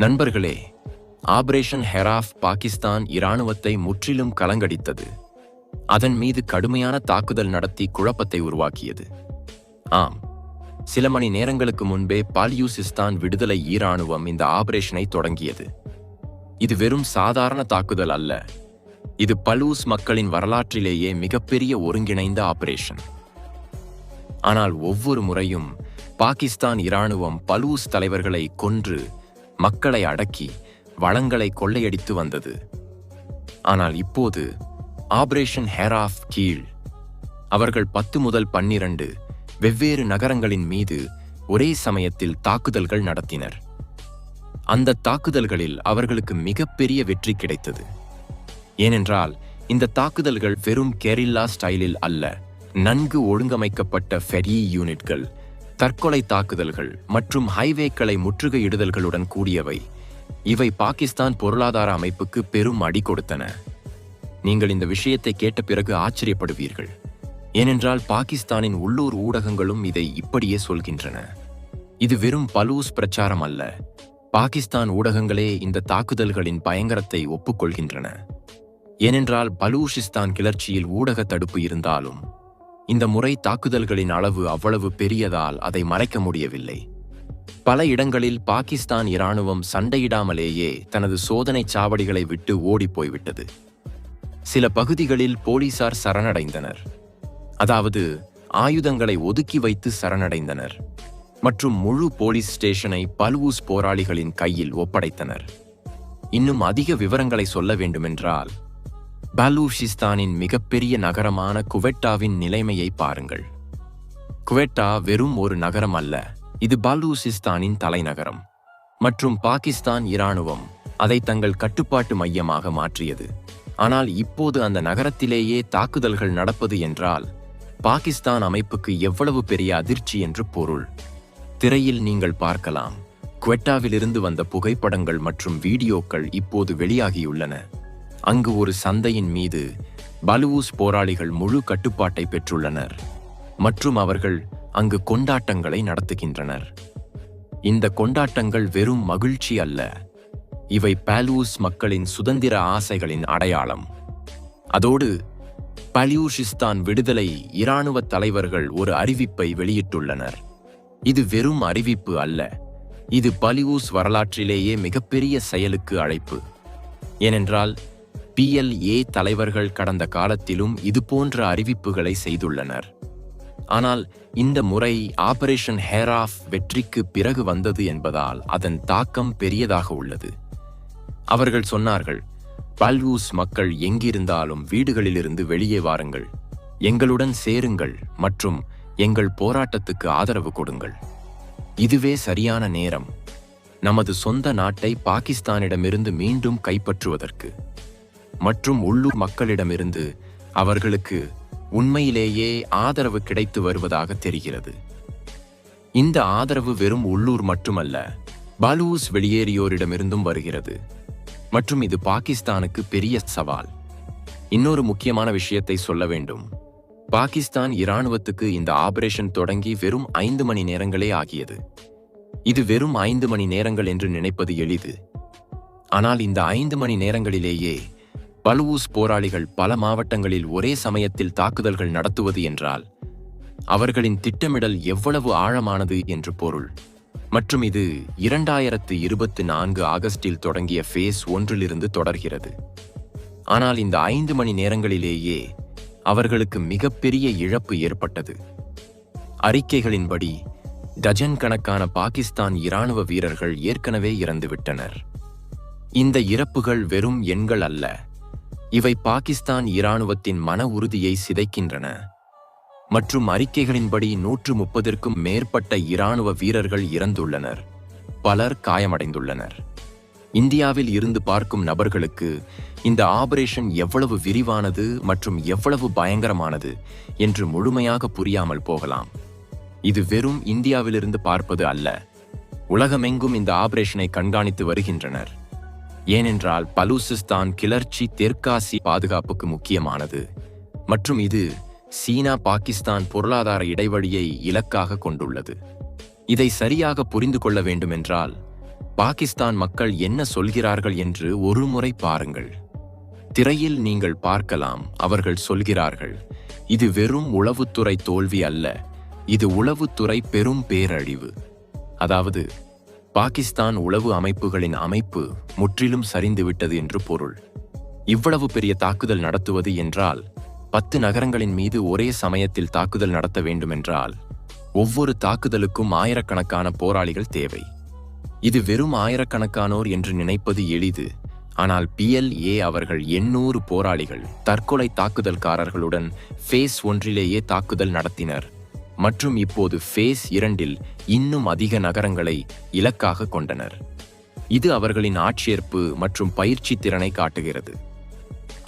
நண்பர்களே, ஆபரேஷன் ஹெராஃப் பாகிஸ்தான் இராணுவத்தை முற்றிலும் கலங்கடித்தது. அதன் மீது கடுமையான தாக்குதல் நடத்தி குழப்பத்தை உருவாக்கியது. ஆம், சில மணி நேரங்களுக்கு முன்பே பலூசிஸ்தான் விடுதலை இராணுவம் இந்த ஆபரேஷனை தொடங்கியது. இது வெறும் சாதாரண தாக்குதல் அல்ல. இது பலூஸ் மக்களின் வரலாற்றிலேயே மிகப்பெரிய ஒருங்கிணைந்த ஆபரேஷன். ஆனால் ஒவ்வொரு முறையும் பாகிஸ்தான் இராணுவம் பலூஸ் தலைவர்களை கொன்று மக்களை அடக்கி வளங்களை கொள்ளையடித்து வந்தது. ஆனால் இப்போது ஆபரேஷன் ஹெராஃப் கீழ் அவர்கள் 10 முதல் 12 வெவ்வேறு நகரங்களின் மீது ஒரே சமயத்தில் தாக்குதல்கள் நடத்தினர். அந்த தாக்குதல்களில் அவர்களுக்கு மிகப்பெரிய வெற்றி கிடைத்தது. ஏனென்றால் இந்த தாக்குதல்கள் வெறும் கெரில்லா ஸ்டைலில் அல்ல, நன்கு ஒழுங்கமைக்கப்பட்ட ஃபெரி யூனிட்கள், தற்கொலை தாக்குதல்கள் மற்றும் ஹைவேக்களை முற்றுகையிடுதல்களுடன் கூடியவை. இவை பாகிஸ்தான் பொருளாதார அமைப்புக்கு பெரும் அடி கொடுத்தன. நீங்கள் இந்த விஷயத்தை கேட்ட பிறகு ஆச்சரியப்படுவீர்கள். ஏனென்றால் பாகிஸ்தானின் உள்ளூர் ஊடகங்களும் இதை இப்படியே சொல்கின்றன. இது வெறும் பலூஸ் பிரச்சாரம் அல்ல. பாகிஸ்தான் ஊடகங்களே இந்த தாக்குதல்களின் பயங்கரத்தை ஒப்புக்கொள்கின்றன. ஏனென்றால் பலூசிஸ்தான் கிளர்ச்சியில் ஊடக தடுப்பு இருந்தாலும் இந்த முறை தாக்குதல்களின் அளவு அவ்வளவு பெரியதால் அதை மறைக்க முடியவில்லை. பல இடங்களில் பாகிஸ்தான் இராணுவம் சண்டையிடாமலேயே தனது சோதனை சாவடிகளை விட்டு ஓடிப்போய்விட்டது. சில பகுதிகளில் போலீசார் சரணடைந்தனர், அதாவது ஆயுதங்களை ஒதுக்கி வைத்து சரணடைந்தனர் மற்றும் முழு போலீஸ் ஸ்டேஷனை பலூஸ் போராளிகளின் கையில் ஒப்படைத்தனர். இன்னும் அதிக விவரங்களை சொல்ல வேண்டுமென்றால், பலூசிஸ்தானின் மிகப்பெரிய நகரமான குவெட்டாவின் நிலைமையை பாருங்கள். குவெட்டா வெறும் ஒரு நகரம் அல்ல, இது பலூசிஸ்தானின் தலைநகரம் மற்றும் பாகிஸ்தான் இராணுவம் அதை தங்கள் கட்டுப்பாட்டு மையமாக மாற்றியது. ஆனால் இப்போது அந்த நகரத்திலேயே தாக்குதல்கள் நடப்பது என்றால் பாகிஸ்தான் அமைப்புக்கு எவ்வளவு பெரிய அதிர்ச்சி என்று பொருள். திரையில் நீங்கள் பார்க்கலாம், குவெட்டாவிலிருந்து வந்த புகைப்படங்கள் மற்றும் வீடியோக்கள் இப்போது வெளியாகியுள்ளன. அங்கு ஒரு சந்தையின் மீது பலூஸ் போராளிகள் முழு கட்டுப்பாட்டை பெற்றுள்ளனர் மற்றும் அவர்கள் அங்கு கொண்டாட்டங்களை நடத்துகின்றனர். இந்த கொண்டாட்டங்கள் வெறும் மகிழ்ச்சி அல்ல, இவை பலூஸ் மக்களின் சுதந்திர ஆசைகளின் அடையாளம். அதோடு பலூசிஸ்தான் விடுதலை இராணுவ தலைவர்கள் ஒரு அறிவிப்பை வெளியிட்டுள்ளனர். இது வெறும் அறிவிப்பு அல்ல, இது பலூஸ் வரலாற்றிலேயே மிகப்பெரிய செயலுக்கு அழைப்பு. ஏனென்றால் PLA தலைவர்கள் கடந்த காலத்திலும் இதுபோன்ற அறிவிப்புகளை செய்துள்ளனர். ஆனால் இந்த முறை ஆபரேஷன் ஹெராஃப் வெற்றிக்கு பிறகு வந்தது என்பதால் அதன் தாக்கம் பெரியதாக உள்ளது. அவர்கள் சொன்னார்கள், பலூஸ் மக்கள் எங்கிருந்தாலும் வீடுகளிலிருந்து வெளியே வாருங்கள், எங்களுடன் சேருங்கள் மற்றும் எங்கள் போராட்டத்துக்கு ஆதரவு கொடுங்கள். இதுவே சரியான நேரம், நமது சொந்த நாட்டை பாகிஸ்தானிடமிருந்து மீண்டும் கைப்பற்றுவதற்கு மற்றும் உள்ளூர் மக்களிடமிருந்து அவர்களுக்கு உண்மையிலேயே ஆதரவு கிடைத்து வருவதாக தெரிகிறது. இந்த ஆதரவு வெறும் உள்ளூர் மட்டுமல்ல, பலூஸ் வெளியேறியோரிடமிருந்தும் வருகிறது மற்றும் இது பாகிஸ்தானுக்கு பெரிய சவால். இன்னொரு முக்கியமான விஷயத்தை சொல்ல வேண்டும். பாகிஸ்தான் இராணுவத்துக்கு இந்த ஆபரேஷன் தொடங்கி வெறும் 5 மணி நேரங்களே ஆகியது. இது வெறும் 5 மணி நேரங்கள் என்று நினைப்பது எளிது. ஆனால் இந்த 5 மணி நேரங்களிலேயே பலூஸ் போராளிகள் பல மாவட்டங்களில் ஒரே சமயத்தில் தாக்குதல்கள் நடத்துவது என்றால் அவர்களின் திட்டமிடல் எவ்வளவு ஆழமானது என்று பொருள். மற்றும் இது 2024 ஆகஸ்டில் தொடங்கிய ஃபேஸ் 1 தொடர்கிறது. ஆனால் இந்த 5 மணி நேரங்களிலேயே அவர்களுக்கு மிகப்பெரிய இழப்பு ஏற்பட்டது. அறிக்கைகளின்படி டஜன் கணக்கான பாகிஸ்தான் இராணுவ வீரர்கள் ஏற்கனவே இறந்துவிட்டனர். இந்த இறப்புகள் வெறும் எண்கள் அல்ல, இவை பாகிஸ்தான் இராணுவத்தின் மன உறுதியை சிதைக்கின்றன. மற்றும் அறிக்கைகளின்படி 130க்கும் மேற்பட்ட இராணுவ வீரர்கள் இறந்துள்ளனர், பலர் காயமடைந்துள்ளனர். இந்தியாவில் இருந்து பார்க்கும் நபர்களுக்கு இந்த ஆபரேஷன் எவ்வளவு விரிவானது மற்றும் எவ்வளவு பயங்கரமானது என்று முழுமையாக புரியாமல் போகலாம். இது வெறும் இந்தியாவிலிருந்து பார்ப்பது அல்ல, உலகமெங்கும் இந்த ஆபரேஷனை கண்காணித்து வருகின்றனர். ஏனென்றால் பலூசிஸ்தான் கிளர்ச்சி தெற்காசிய பாதுகாப்புக்கு முக்கியமானது மற்றும் இது சீனா பாகிஸ்தான் பொருளாதார இடைவெளியை இலக்காக கொண்டுள்ளது. இதை சரியாக புரிந்து கொள்ள வேண்டுமென்றால் பாகிஸ்தான் மக்கள் என்ன சொல்கிறார்கள் என்று ஒருமுறை பாருங்கள். திரையில் நீங்கள் பார்க்கலாம். அவர்கள் சொல்கிறார்கள், இது வெறும் உளவுத்துறை தோல்வி அல்ல, இது உளவுத்துறை பெரும் பேரழிவு. அதாவது பாகிஸ்தான் உளவு அமைப்புகளின் அமைப்பு முற்றிலும் சரிந்துவிட்டது என்று பொருள். இவ்வளவு பெரிய தாக்குதல் நடத்துவது என்றால் 10 நகரங்களின் மீது ஒரே சமயத்தில் தாக்குதல் நடத்த வேண்டுமென்றால் ஒவ்வொரு தாக்குதலுக்கும் ஆயிரக்கணக்கான போராளிகள் தேவை. இது வெறும் ஆயிரக்கணக்கானோர் என்று நினைப்பது எளிது. ஆனால் PLA அவர்கள் 800 போராளிகள் தற்கொலை தாக்குதல்காரர்களுடன் ஃபேஸ் 1 தாக்குதல் நடத்தினர். மற்றும் இப்போது ஃபேஸ் 2 இன்னும் அதிக நகரங்களை இலக்காக கொண்டனர். இது அவர்களின் ஆட்சேர்ப்பு மற்றும் பயிற்சி திறனை காட்டுகிறது.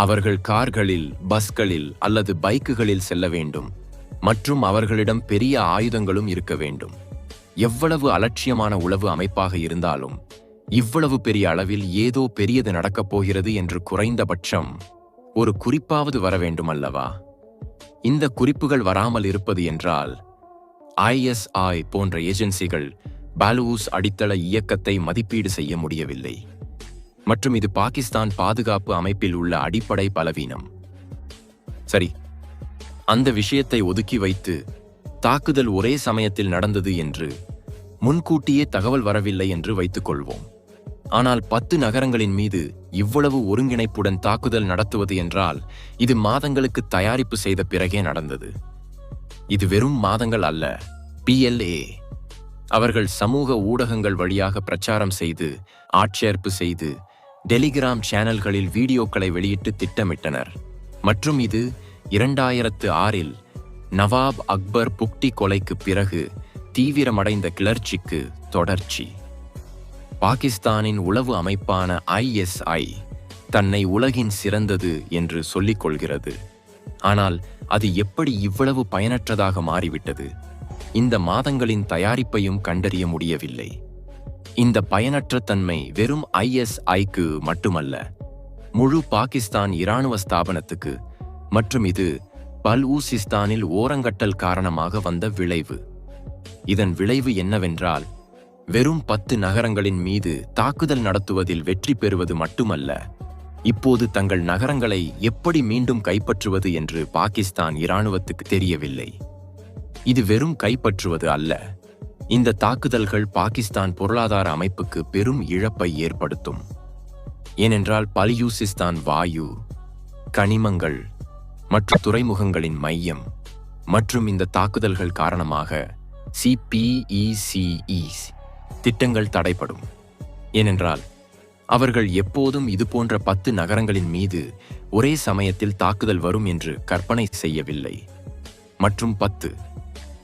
அவர்கள் கார்களில், பஸ்களில் அல்லது பைக்குகளில் செல்ல வேண்டும் மற்றும் அவர்களிடம் பெரிய ஆயுதங்களும் இருக்க வேண்டும். எவ்வளவு அலட்சியமான உளவு அமைப்பாக இருந்தாலும் இவ்வளவு பெரிய அளவில் ஏதோ பெரியது நடக்கப் போகிறது என்று குறைந்தபட்சம் ஒரு குறிப்பாவது வர வேண்டும் அல்லவா? இந்த குறிப்புகள் வராமல் இருப்பது என்றால் ISI போன்ற ஏஜென்சிகள் பலூஸ் அடித்தள இயக்கத்தை மதிப்பீடு செய்ய முடியவில்லை. மற்றும் இது பாகிஸ்தான் பாதுகாப்பு அமைப்பில் உள்ள அடிப்படை பலவீனம். சரி, அந்த விஷயத்தை ஒதுக்கி வைத்து தாக்குதல் ஒரே சமயத்தில் நடந்தது என்று முன்கூட்டியே தகவல் வரவில்லை என்று வைத்துக் கொள்வோம். ஆனால் 10 நகரங்களின் மீது இவ்வளவு ஒருங்கிணைப்புடன் தாக்குதல் நடத்துவது என்றால் இது மாதங்களுக்கு தயாரிப்பு செய்த பிறகே நடந்தது. இது வெறும் மாதங்கள் அல்ல. PLA அவர்கள் சமூக ஊடகங்கள் வழியாக பிரச்சாரம் செய்து, ஆட்சேர்ப்பு செய்து, டெலிகிராம் சேனல்களில் வீடியோக்களை வெளியிட்டு திட்டமிட்டனர். மற்றும் இது 2006 நவாப் அக்பர் புக்டி கொலைக்கு பிறகு தீவிரமடைந்த கிளர்ச்சிக்கு தொடர்ச்சி. பாகிஸ்தானின் உளவு அமைப்பான ISI தன்னை உலகின் சிறந்தது என்று சொல்லிக் கொள்கிறது. ஆனால் அது எப்படி இவ்வளவு பயனற்றதாக மாறிவிட்டது? இந்த மாதங்களின் தயாரிப்பையும் கண்டறிய முடியவில்லை. இந்த பயனற்ற தன்மை வெறும் ISIக்கு மட்டுமல்ல, முழு பாகிஸ்தான் இராணுவ ஸ்தாபனத்துக்கு. மற்றும் இது பலூசிஸ்தானில் ஓரங்கட்டல் காரணமாக வந்த விளைவு. இதன் விளைவு என்னவென்றால், வெறும் 10 நகரங்களின் மீது தாக்குதல் நடத்துவதில் வெற்றி பெறுவது மட்டுமல்ல, இப்போது தங்கள் நகரங்களை எப்படி மீண்டும் கைப்பற்றுவது என்று பாகிஸ்தான் இராணுவத்துக்கு தெரியவில்லை. இது வெறும் கைப்பற்றுவது அல்ல. இந்த தாக்குதல்கள் பாகிஸ்தான் பொருளாதார அமைப்புக்கு பெரும் இழப்பை ஏற்படுத்தும். ஏனென்றால் பலூசிஸ்தான் வாயு, கனிமங்கள் மற்றும் துறைமுகங்களின் மையம். மற்றும் இந்த தாக்குதல்கள் காரணமாக CPECE திட்டங்கள் தடைப்படும். ஏனென்றால் அவர்கள் எப்போதும் இதுபோன்ற 10 நகரங்களின் மீது ஒரே சமயத்தில் தாக்குதல் வரும் என்று கற்பனை செய்யவில்லை. மற்றும் 10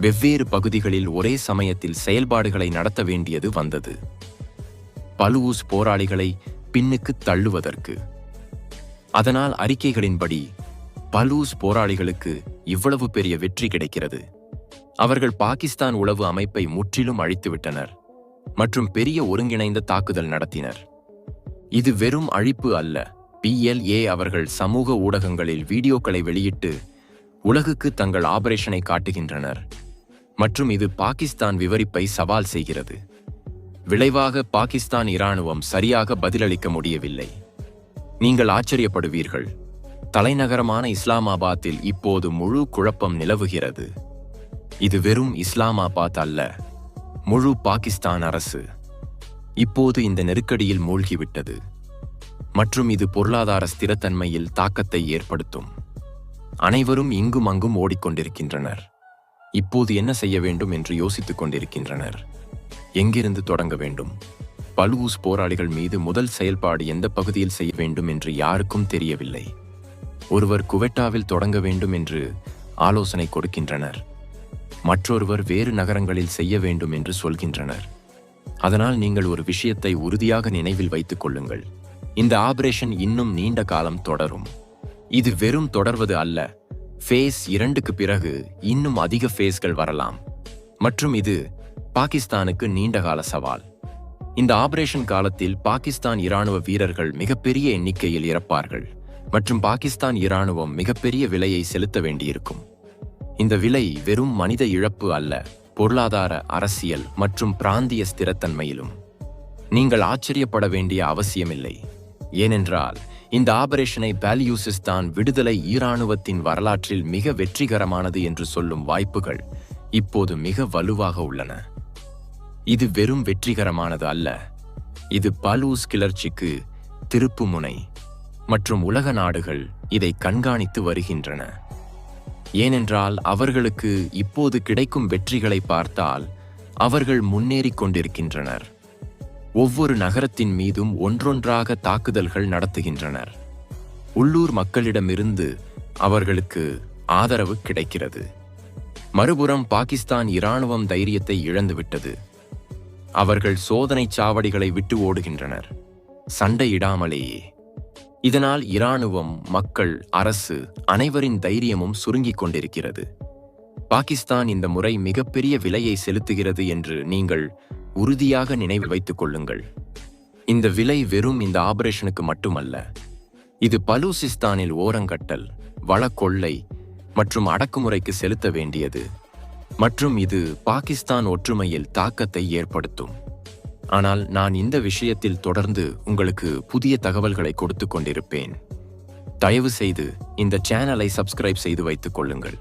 வெவ்வேறு பகுதிகளில் ஒரே சமயத்தில் செயல்பாடுகளை நடத்த வேண்டியது வந்தது. பலூஸ் போராளிகளை பின்னுக்கு தள்ளுவதற்கு. அதனால் அறிக்கைகளின்படி பலூஸ் போராளிகளுக்கு இவ்வளவு பெரிய வெற்றி கிடைக்கிறது. அவர்கள் பாகிஸ்தான் உளவு அமைப்பை முற்றிலும் அழித்துவிட்டனர் மற்றும் பெரிய ஒருங்கிணைந்த தாக்குதல் நடத்தினர். இது வெறும் அழிப்பு அல்ல. PLA அவர்கள் சமூக ஊடகங்களில் வீடியோக்களை வெளியிட்டு உலகுக்கு தங்கள் ஆபரேஷனை காட்டுகின்றனர். மற்றும் இது பாகிஸ்தான் விவரிப்பை சவால் செய்கிறது. விளைவாக பாகிஸ்தான் இராணுவம் சரியாக பதிலளிக்க முடியவில்லை. நீங்கள் ஆச்சரியப்படுவீர்கள். தலைநகரமான இஸ்லாமாபாத்தில் இப்போது முழு குழப்பம் நிலவுகிறது. இது வெறும் இஸ்லாமாபாத் அல்ல, முழு பாகிஸ்தான் அரசு இப்போது இந்த நெருக்கடியில் மூழ்கிவிட்டது. மற்றும் இது பொருளாதார ஸ்திரத்தன்மையில் தாக்கத்தை ஏற்படுத்தும். அனைவரும் இங்கும் அங்கும் ஓடிக்கொண்டிருக்கின்றனர். இப்போது என்ன செய்ய வேண்டும் என்று யோசித்துக் கொண்டிருக்கின்றனர். எங்கிருந்து தொடங்க வேண்டும்? பலூஸ் போராளிகள் மீது முதல் செயல்பாடு எந்த பகுதியில் செய்ய வேண்டும் என்று யாருக்கும் தெரியவில்லை. ஒருவர் குவெட்டாவில் தொடங்க வேண்டும் என்று ஆலோசனை கொடுக்கின்றனர். மற்றொருவர் வேறு நகரங்களில் செய்ய வேண்டும் என்று சொல்கின்றனர். அதனால் நீங்கள் ஒரு விஷயத்தை உறுதியாக நினைவில் வைத்துக் கொள்ளுங்கள். இந்த ஆபரேஷன் இன்னும் நீண்ட காலம் தொடரும். இது வெறும் தொடர்வது அல்ல. ஃபேஸ் 2க்கு பிறகு இன்னும் அதிக ஃபேஸ்கள் வரலாம். மற்றும் இது பாகிஸ்தானுக்கு நீண்டகால சவால். இந்த ஆபரேஷன் காலத்தில் பாகிஸ்தான் இராணுவ வீரர்கள் மிகப்பெரிய எண்ணிக்கையில் இறப்பார்கள் மற்றும் பாகிஸ்தான் இராணுவம் மிகப்பெரிய விலையை செலுத்த வேண்டியிருக்கும். இந்த விலை வெறும் மனித இழப்பு அல்ல, பொருளாதார, அரசியல் மற்றும் பிராந்திய ஸ்திரத்தன்மையிலும். நீங்கள் ஆச்சரியப்பட வேண்டிய அவசியமில்லை, ஏனென்றால் இந்த ஆபரேஷனை பாலியூசிஸ்தான் விடுதலை இராணுவத்தின் வரலாற்றில் மிக வெற்றிகரமானது என்று சொல்லும் வாய்ப்புகள் இப்போது மிக வலுவாக உள்ளன. இது வெறும் வெற்றிகரமானது அல்ல, இது பலூஸ் கிளர்ச்சிக்கு திருப்புமுனை மற்றும் உலக நாடுகள் இதை கண்காணித்து வருகின்றன. ஏனென்றால் அவர்களுக்கு இப்போது கிடைக்கும் வெற்றிகளை பார்த்தால் அவர்கள் முன்னேறிக் கொண்டிருக்கின்றனர். ஒவ்வொரு நகரத்தின் மீதும் ஒன்றொன்றாக தாக்குதல்கள் நடத்துகின்றனர். உள்ளூர் மக்களிடமிருந்து அவர்களுக்கு ஆதரவு கிடைக்கிறது. மறுபுறம் பாகிஸ்தான் இராணுவம் தைரியத்தை இழந்துவிட்டது. அவர்கள் சோதனை சாவடிகளை விட்டு ஓடுகின்றனர், சண்டையிடாமலேயே. இதனால் இராணுவம், மக்கள், அரசு அனைவரின் தைரியமும் சுருங்கிக் கொண்டிருக்கிறது. பாகிஸ்தான் இந்த முறை மிகப்பெரிய விலையை செலுத்துகிறது என்று நீங்கள் உறுதியாக நினைவில் வைத்துக் கொள்ளுங்கள். இந்த விலை வெறும் இந்த ஆபரேஷனுக்கு மட்டுமல்ல, இது பலூசிஸ்தானில் ஓரங்கட்டல், வளக்கொள்ளை மற்றும் அடக்குமுறைக்கு செலுத்த வேண்டியது, மற்றும் இது பாகிஸ்தான் ஒற்றுமையில் தாக்கத்தை ஏற்படுத்தும். ஆனால் நான் இந்த விஷயத்தில் தொடர்ந்து உங்களுக்கு புதிய தகவல்களை கொடுத்து கொண்டிருப்பேன். தயவு செய்து இந்த சேனலை சப்ஸ்கிரைப் செய்து வைத்துக் கொள்ளுங்கள்.